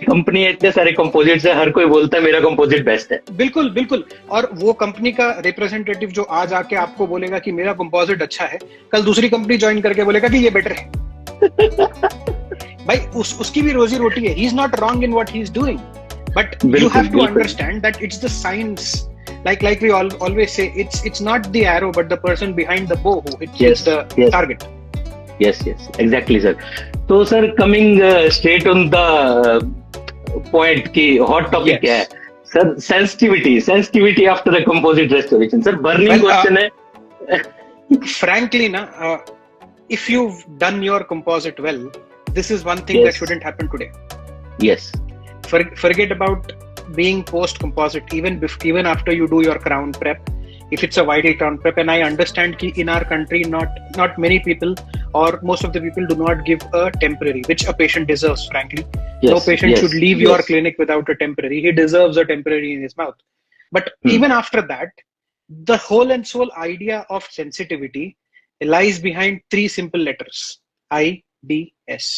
Company है, इतने सारे कंपोजिट्स है, हर कोई बोलता है मेरा कंपोजिट बेस्ट है। बिल्कुल बिल्कुल। और वो कंपनी का रिप्रेजेंटेटिव जो आज आके आपको बोलेगा कि मेरा कंपोजिट अच्छा है, कल दूसरी कंपनी ज्वाइन करके बोलेगा कि ये बेटर है। भाई उसकी भी रोजी रोटी है। He is not wrong in what he is doing, but you have to understand that it's the science. like we always say, it's not the arrow but the person behind the bow who hits the target. Yes, exactly sir. So sir, coming straight on the point ki hot topic क्या है sir? Sensitivity after the composite restoration sir, burning question है। Frankly na, if you've done your composite well, this is one thing that shouldn't happen today. Yes, forget about being post composite, even after you do your crown prep, if it's a vital crown prep. And I understand ki in our country not many people, or most of the people, do not give a temporary, which a patient deserves, frankly. No patient should leave your clinic without a temporary. He deserves a temporary in his mouth. But even after that, the whole and sole idea of sensitivity lies behind 3 simple letters: IDS,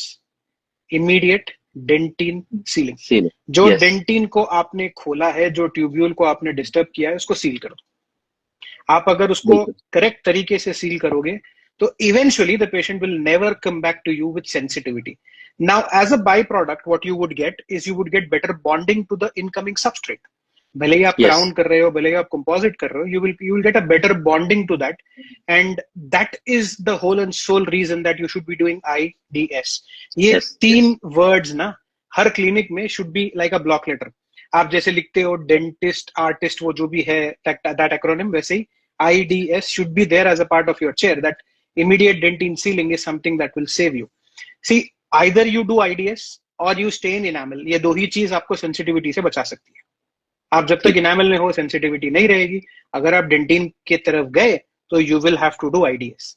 immediate dentin sealing. जो dentin को आपने खोला है, जो tubule को आपने disturb किया है, उसको सील करो। आप अगर उसको करेक्ट तरीके से सील करोगे तो eventually the patient will never come back to you with sensitivity. Now as a by product what you would get is you would get better bonding to the incoming substrate. भले ही आप crown कर रहे हो, भले ही आप composite कर रहे हो, you will get a better bonding to that, and that is the whole and sole reason that you should be doing IDS. ये 3 words ना हर क्लिनिक में should be like a block letter. आप जैसे लिखते हो डेंटिस्ट, आर्टिस्ट, वो जो भी है that acronym, वैसे ही IDS should be there as a part of your chair. That immediate dentine sealing is something that will save you. See, either you do IDS or you stay in enamel. ये 2 ही चीज आपको sensitivity से बचा सकती है। आप जब तक इनामल में हो, सेंसिटिविटी नहीं रहेगी। अगर आप डेंटिन की तरफ गए तो you will have to do IDS।